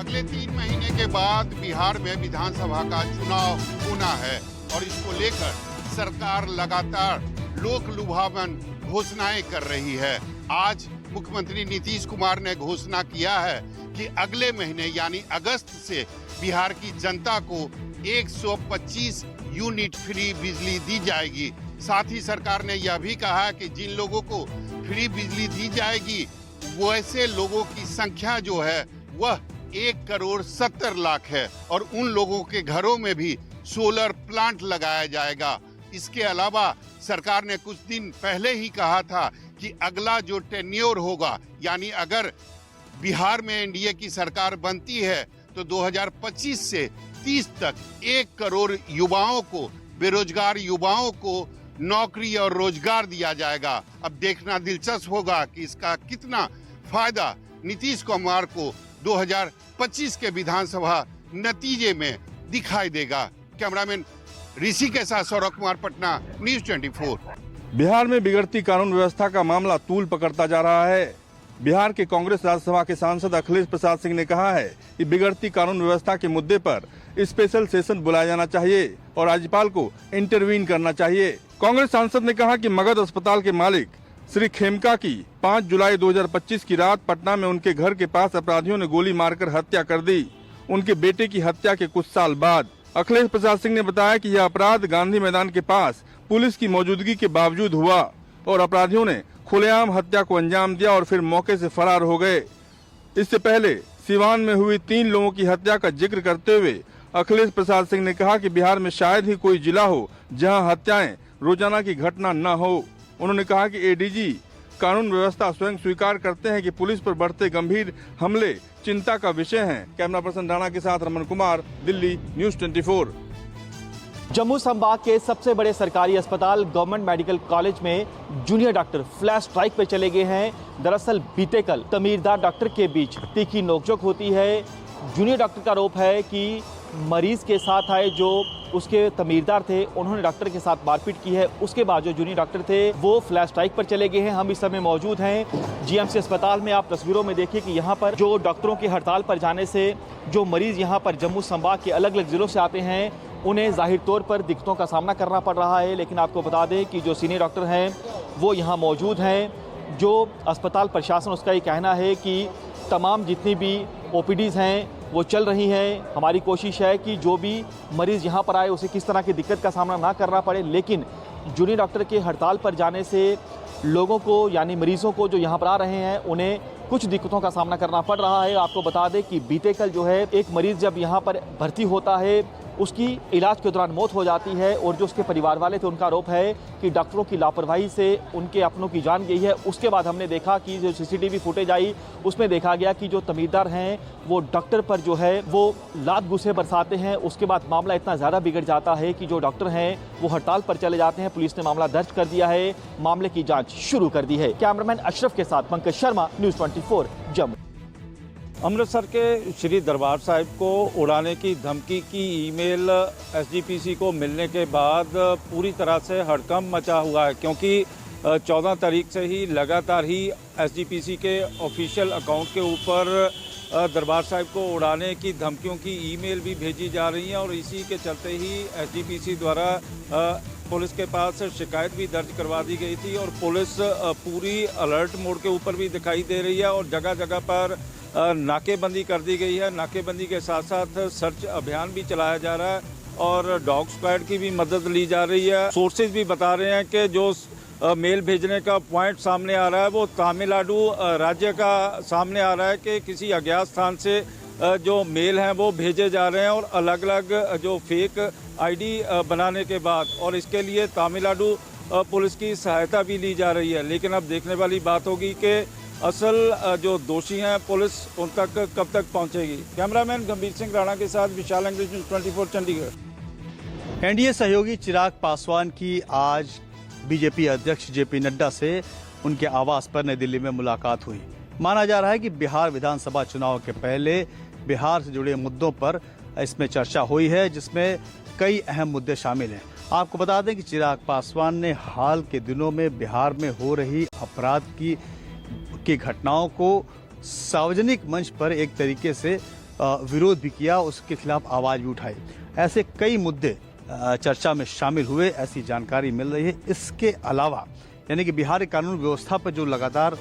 अगले 3 महीने के बाद बिहार में विधानसभा का चुनाव होना है और इसको लेकर सरकार लगातार लोक लुभावन घोषणाएं कर रही है। आज मुख्यमंत्री नीतीश कुमार ने घोषणा किया है कि अगले महीने यानी अगस्त से बिहार की जनता को 125 यूनिट फ्री बिजली दी जाएगी। साथ ही सरकार ने यह भी कहा कि जिन लोगों को फ्री बिजली दी जाएगी वैसे लोगों की संख्या जो है वह 1,70,00,000 है और उन लोगों के घरों में भी सोलर प्लांट लगाया जाएगा। इसके अलावा सरकार ने कुछ दिन पहले ही कहा था कि अगला जो टेन्योर होगा यानी अगर बिहार में एनडीए की सरकार बनती है तो 2025 से 30 तक 1 करोड़ युवाओं को, बेरोजगार युवाओं को नौकरी और रोजगार दिया जाएगा। अब देखना दिलचस्प होगा कि इसका कितना फायदा नीतीश कुमार को 2025 के विधानसभा नतीजे में दिखाई देगा। कैमरामैन ऋषि के साथ सौरभ कुमार, पटना, न्यूज़ 24। बिहार में बिगड़ती कानून व्यवस्था का मामला तूल पकड़ता जा रहा है। बिहार के कांग्रेस राज्यसभा के सांसद अखिलेश प्रसाद सिंह ने कहा है कि बिगड़ती कानून व्यवस्था के मुद्दे पर स्पेशल सेशन बुलाया जाना चाहिए और राज्यपाल को इंटरवीन करना चाहिए। कांग्रेस सांसद ने कहा कि मगध अस्पताल के मालिक श्री खेमका की 5 जुलाई 2025 की रात पटना में उनके घर के पास अपराधियों ने गोली मारकर हत्या कर दी। उनके बेटे की हत्या के कुछ साल बाद अखिलेश प्रसाद सिंह ने बताया कि यह अपराध गांधी मैदान के पास पुलिस की मौजूदगी के बावजूद हुआ और अपराधियों ने खुलेआम हत्या को अंजाम दिया और फिर मौके से फरार हो गए। इससे पहले सिवान में हुई 3 लोगों की हत्या का जिक्र करते हुए अखिलेश प्रसाद सिंह ने कहा कि बिहार में शायद ही कोई जिला हो जहां हत्याएं रोजाना की घटना न हो। उन्होंने कहा कि एडीजी कानून व्यवस्था स्वयं स्वीकार करते हैं कि पुलिस पर बढ़ते गंभीर हमले चिंता का विषय हैं। कैमरा पर्सन राणा के साथ रमन कुमार, दिल्ली, न्यूज़ 24। जम्मू संभाग के सबसे बड़े सरकारी अस्पताल गवर्नमेंट मेडिकल कॉलेज में जूनियर डॉक्टर फ्लैश स्ट्राइक पर चले गए हैं। दरअसल बीते कल तमीरदार डॉक्टर के बीच तीखी नोकझोंक होती है। जूनियर डॉक्टर का आरोप है कि मरीज के साथ आए जो उसके तमीरदार थे उन्होंने डॉक्टर के साथ मारपीट की है। उसके बाद जो जूनियर डॉक्टर थे वो फ्लैश स्ट्राइक पर चले गए हैं। हम इस समय मौजूद हैं जीएमसी अस्पताल में। आप तस्वीरों में देखिए कि यहाँ पर जो डॉक्टरों की हड़ताल पर जाने से जो मरीज यहाँ पर जम्मू संभाग के अलग अलग जिलों से आते हैं उन्हें जाहिर तौर पर दिक्कतों का सामना करना पड़ रहा है। लेकिन आपको बता दें कि जो सीनियर डॉक्टर हैं वो यहाँ मौजूद हैं। जो अस्पताल प्रशासन उसका ये कहना है कि तमाम जितनी भी ओपीडीज़ हैं वो चल रही हैं। हमारी कोशिश है कि जो भी मरीज़ यहाँ पर आए उसे किस तरह की दिक्कत का सामना ना करना पड़े। लेकिन जूनियर डॉक्टर के हड़ताल पर जाने से लोगों को यानी मरीज़ों को जो यहाँ पर आ रहे हैं उन्हें कुछ दिक्कतों का सामना करना पड़ रहा है। आपको बता दें कि बीते कल जो है एक मरीज़ जब यहाँ पर भर्ती होता है उसकी इलाज के दौरान मौत हो जाती है और जो उसके परिवार वाले थे उनका आरोप है कि डॉक्टरों की लापरवाही से उनके अपनों की जान गई है। उसके बाद हमने देखा कि जो सीसीटीवी फुटेज आई उसमें देखा गया कि जो तमीरदार हैं वो डॉक्टर पर जो है वो लात गुस्से बरसाते हैं। उसके बाद मामला इतना ज़्यादा बिगड़ जाता है कि जो डॉक्टर हैं वो हड़ताल पर चले जाते हैं। पुलिस ने मामला दर्ज कर दिया है, मामले की जाँच शुरू कर दी है। कैमरामैन अशरफ के साथ पंकज शर्मा, न्यूज़ 24, जम्मू। अमृतसर के श्री दरबार साहिब को उड़ाने की धमकी की ईमेल एसजीपीसी को मिलने के बाद पूरी तरह से हड़कंप मचा हुआ है, क्योंकि 14 तारीख से ही लगातार ही एसजीपीसी के ऑफिशियल अकाउंट के ऊपर दरबार साहिब को उड़ाने की धमकियों की ईमेल भी भेजी जा रही हैं और इसी के चलते ही एसजीपीसी द्वारा पुलिस के पास शिकायत भी दर्ज करवा दी गई थी और पुलिस पूरी अलर्ट मोड के ऊपर भी दिखाई दे रही है और जगह जगह पर नाकेबंदी कर दी गई है। नाकेबंदी के साथ साथ सर्च अभियान भी चलाया जा रहा है और डॉग स्क्वाड की भी मदद ली जा रही है। सोर्सेज भी बता रहे हैं कि जो मेल भेजने का पॉइंट सामने आ रहा है वो तमिलनाडु राज्य का सामने आ रहा है कि किसी अज्ञात स्थान से जो मेल हैं वो भेजे जा रहे हैं और अलग अलग जो फेक आईडी बनाने के बाद, और इसके लिए तमिलनाडु पुलिस की सहायता भी ली जा रही है। लेकिन अब देखने वाली बात होगी कि असल जो दोषी हैं पुलिस उन तक कब तक पहुंचेगी। कैमरामैन गंभीर सिंह राणा के साथ विशाल अंग्रेज, न्यूज़ 24, चंडीगढ़। एनडीए सहयोगी चिराग पासवान की आज बीजेपी अध्यक्ष जेपी नड्डा से उनके आवास पर नई दिल्ली में मुलाकात हुई। माना जा रहा है कि बिहार विधानसभा चुनाव के पहले बिहार से जुड़े मुद्दों पर इसमें चर्चा हुई है, जिसमें कई अहम मुद्दे शामिल हैं। आपको बता दें कि चिराग पासवान ने हाल के दिनों में बिहार में हो रही अपराध की घटनाओं को सार्वजनिक मंच पर एक तरीके से विरोध भी किया, उसके खिलाफ आवाज भी उठाई। ऐसे कई मुद्दे चर्चा में शामिल हुए, ऐसी जानकारी मिल रही है। इसके अलावा यानी कि बिहार की कानून व्यवस्था पर जो लगातार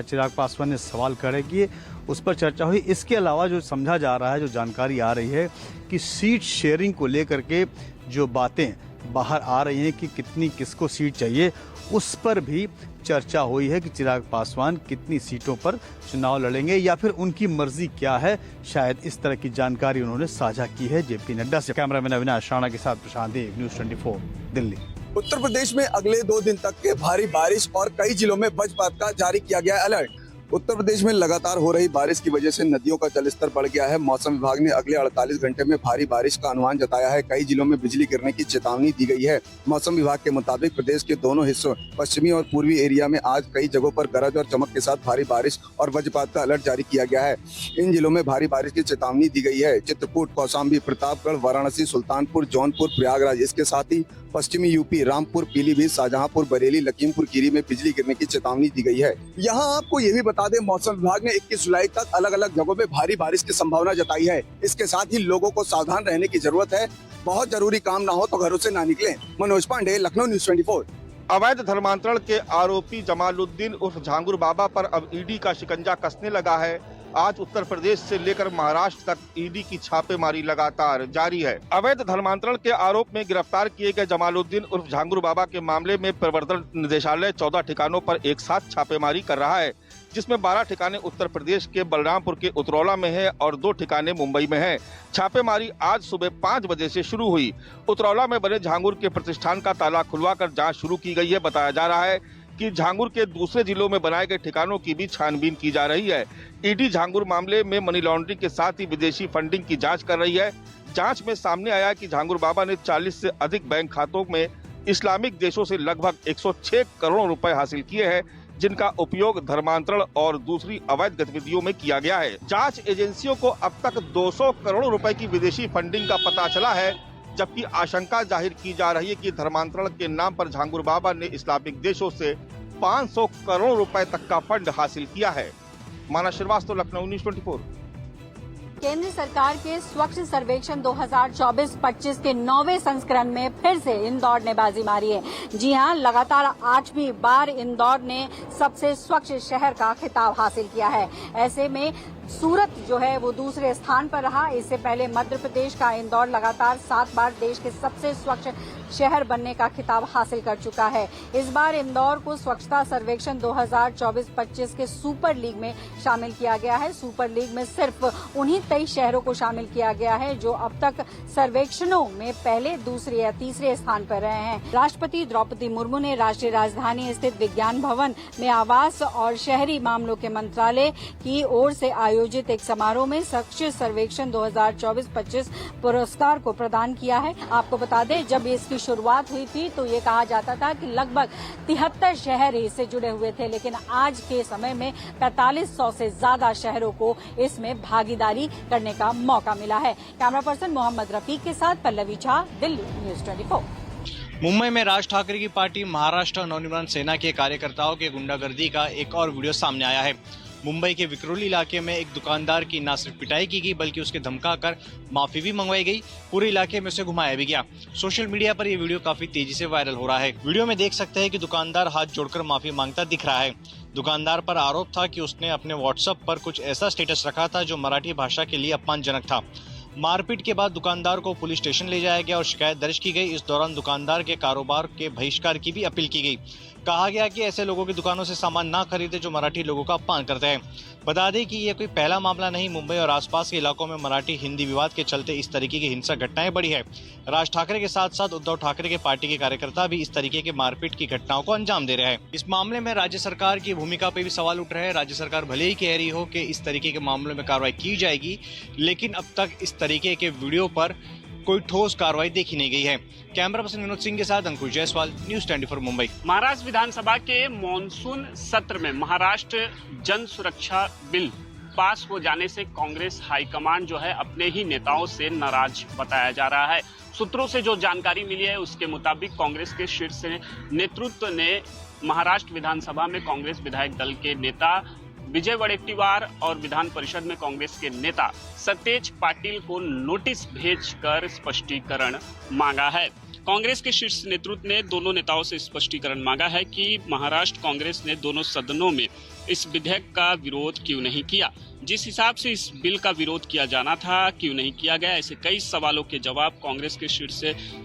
चिराग पासवान ने सवाल खड़े किए, उस पर चर्चा हुई। इसके अलावा जो समझा जा रहा है, जो जानकारी आ रही है कि सीट शेयरिंग को लेकर के जो बातें बाहर आ रही हैं कि कितनी किसको सीट चाहिए, उस पर भी चर्चा हुई है कि चिराग पासवान कितनी सीटों पर चुनाव लड़ेंगे या फिर उनकी मर्जी क्या है। शायद इस तरह की जानकारी उन्होंने साझा की है जेपी नड्डा से। कैमरामैन अविनाश राणा के साथ प्रशांत देव, न्यूज़ 24 दिल्ली। उत्तर प्रदेश में अगले 2 दिन तक के भारी बारिश और कई जिलों में वज्रपात का जारी किया गया अलर्ट। उत्तर प्रदेश में लगातार हो रही बारिश की वजह से नदियों का जलस्तर बढ़ गया है। मौसम विभाग ने अगले 48 घंटे में भारी बारिश का अनुमान जताया है। कई जिलों में बिजली गिरने की चेतावनी दी गई है। मौसम विभाग के मुताबिक प्रदेश के दोनों हिस्सों पश्चिमी और पूर्वी एरिया में आज कई जगहों पर गरज और चमक के साथ भारी बारिश और वज्रपात का अलर्ट जारी किया गया है। इन जिलों में भारी बारिश की चेतावनी दी गई है। चित्रकूट, कौशाम्बी, प्रतापगढ़, वाराणसी, सुल्तानपुर, जौनपुर, प्रयागराज, इसके साथ ही पश्चिमी यूपी, रामपुर, पीलीभीत, शाहजहांपुर, बरेली, लखीमपुर खीरी में बिजली गिरने की चेतावनी दी गई है। यहाँ आपको ये भी बता दें, मौसम विभाग ने 21 जुलाई तक अलग अलग जगहों में भारी बारिश की संभावना जताई है। इसके साथ ही लोगों को सावधान रहने की जरूरत है। बहुत जरूरी काम ना हो तो घरों से ना निकलें। मनोज पांडे, लखनऊ, न्यूज़ 24। अवैध धर्मांतरण के आरोपी जमालुद्दीन उर्फ झांगुर बाबा पर अब ईडी का शिकंजा कसने लगा है। आज उत्तर प्रदेश से लेकर महाराष्ट्र तक ईडी की छापेमारी लगातार जारी है। अवैध धर्मांतरण के आरोप में गिरफ्तार किए गए जमालुद्दीन उर्फ झांगुर बाबा के मामले में प्रवर्तन निदेशालय 14 ठिकानों पर एक साथ छापेमारी कर रहा है, जिसमें 12 ठिकाने उत्तर प्रदेश के बलरामपुर के उतरौला में है और 2 ठिकाने मुंबई में है। छापेमारी आज सुबह 5 बजे से शुरू हुई। उतरौला में बने झांगुर के प्रतिष्ठान का ताला खुलवाकर जांच शुरू की गई है। बताया जा रहा है कि झांगुर के दूसरे जिलों में बनाए गए ठिकानों की भी छानबीन की जा रही है। ईडी झांगुर मामले में मनी लॉन्ड्रिंग के साथ ही विदेशी फंडिंग की जांच कर रही है। जांच में सामने आया कि झांगुर बाबा ने 40 से अधिक बैंक खातों में इस्लामिक देशों से लगभग 106 करोड़ रुपए हासिल किए हैं, जिनका उपयोग धर्मांतरण और दूसरी अवैध गतिविधियों में किया गया है। जांच एजेंसियों को अब तक 200 करोड़ रुपए की विदेशी फंडिंग का पता चला है, जबकि आशंका जाहिर की जा रही है कि धर्मांतरण के नाम पर झांगुर बाबा ने इस्लामिक देशों से 500 करोड़ रुपए तक का फंड हासिल किया है। मानस श्रीवास्तव, लखनऊ, न्यूज़ 24। केंद्र सरकार के स्वच्छ सर्वेक्षण 2024-25 के 9वें संस्करण में फिर से इंदौर ने बाजी मारी है। जी हां, लगातार 8वीं बार इंदौर ने सबसे स्वच्छ शहर का खिताब हासिल किया है। ऐसे में सूरत जो है वो दूसरे स्थान पर रहा। इससे पहले मध्य प्रदेश का इंदौर लगातार 7 बार देश के सबसे स्वच्छ शहर बनने का खिताब हासिल कर चुका है। इस बार इंदौर को स्वच्छता सर्वेक्षण 2024-25 के सुपर लीग में शामिल किया गया है। सुपर लीग में सिर्फ उन्हीं 23 शहरों को शामिल किया गया है जो अब तक सर्वेक्षणों में पहले, दूसरे या तीसरे स्थान पर रहे हैं। राष्ट्रपति द्रौपदी मुर्मू ने राष्ट्रीय राजधानी स्थित विज्ञान भवन में आवास और शहरी मामलों के मंत्रालय की ओर से आयोजित एक समारोह में स्वच्छ सर्वेक्षण 2024-25 पुरस्कार को प्रदान किया है। आपको बता दें, जब इसकी शुरुआत हुई थी तो ये कहा जाता था कि लगभग 73 शहर इससे जुड़े हुए थे, लेकिन आज के समय में 4500 से ज्यादा शहरों को इसमें भागीदारी करने का मौका मिला है। कैमरा पर्सन मोहम्मद रफीक के साथ पल्लवी झा, दिल्ली, न्यूज़ 24। मुंबई में राज ठाकरे की पार्टी महाराष्ट्र नवनिर्माण सेना के कार्यकर्ताओं के गुंडागर्दी का एक और वीडियो सामने आया है। मुंबई के विक्रोली इलाके में एक दुकानदार की न सिर्फ पिटाई की गई बल्कि उसके धमकाकर माफी भी मंगवाई गई। पूरे इलाके में उसे घुमाया भी गया। सोशल मीडिया पर यह वीडियो काफी तेजी से वायरल हो रहा है। वीडियो में देख सकते हैं कि दुकानदार हाथ जोड़कर माफी मांगता दिख रहा है। दुकानदार पर आरोप था कि उसने अपने व्हाट्सएप पर कुछ ऐसा स्टेटस रखा था जो मराठी भाषा के लिए अपमानजनक था। मारपीट के बाद दुकानदार को पुलिस स्टेशन ले जाया गया और शिकायत दर्ज की गई। इस दौरान दुकानदार के कारोबार के बहिष्कार की भी अपील की गई। कहा गया कि ऐसे लोगों की दुकानों से सामान ना खरीदे जो मराठी लोगों का अपमान करते हैं। बता दें कि यह कोई पहला मामला नहीं। मुंबई और आसपास के इलाकों में मराठी हिंदी विवाद के चलते इस तरीके की हिंसक घटनाएं बढ़ी है। राज ठाकरे के साथ साथ उद्धव ठाकरे के पार्टी के कार्यकर्ता भी इस तरीके के मारपीट की घटनाओं को अंजाम दे रहे हैं। इस मामले में राज्य सरकार की भूमिका पर भी सवाल उठ रहे हैं। राज्य सरकार भले ही कह रही हो कि इस तरीके के मामलों में कार्रवाई की जाएगी, लेकिन अब तक इस तरीके के वीडियो पर कोई ठोस कार्रवाई देखी नहीं गई है। कैमरा पर्सन विनोद सिंह के साथ अंकुश जायसवाल, न्यूज़ 24 मुंबई। महाराष्ट्र विधानसभा के मॉनसून सत्र में महाराष्ट्र जन सुरक्षा बिल पास हो जाने से कांग्रेस हाईकमान जो है अपने ही नेताओं से नाराज बताया जा रहा है। सूत्रों से जो जानकारी मिली है उसके मुताबिक कांग्रेस के शीर्ष नेतृत्व ने महाराष्ट्र विधानसभा में कांग्रेस विधायक दल के नेता विजय वडेट्टीवार और विधान परिषद में कांग्रेस के नेता सतेज पाटिल को नोटिस भेजकर स्पष्टीकरण मांगा है। कांग्रेस के शीर्ष नेतृत्व ने दोनों नेताओं से स्पष्टीकरण मांगा है कि महाराष्ट्र कांग्रेस ने दोनों सदनों में इस विधेयक का विरोध क्यों नहीं किया, जिस हिसाब से इस बिल का विरोध किया जाना था क्यों नहीं किया गया। ऐसे कई सवालों के जवाब कांग्रेस के शीर्ष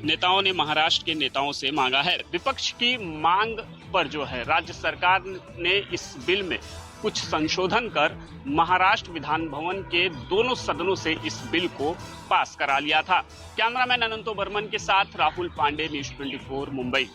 नेताओं ने महाराष्ट्र के नेताओं से मांगा है। विपक्ष की मांग पर जो है राज्य सरकार ने इस बिल में कुछ संशोधन कर महाराष्ट्र विधान भवन के दोनों सदनों से इस बिल को पास करा लिया था। कैमरामैन अनंतो बर्मन के साथ राहुल पांडे, न्यूज़ 24 मुंबई।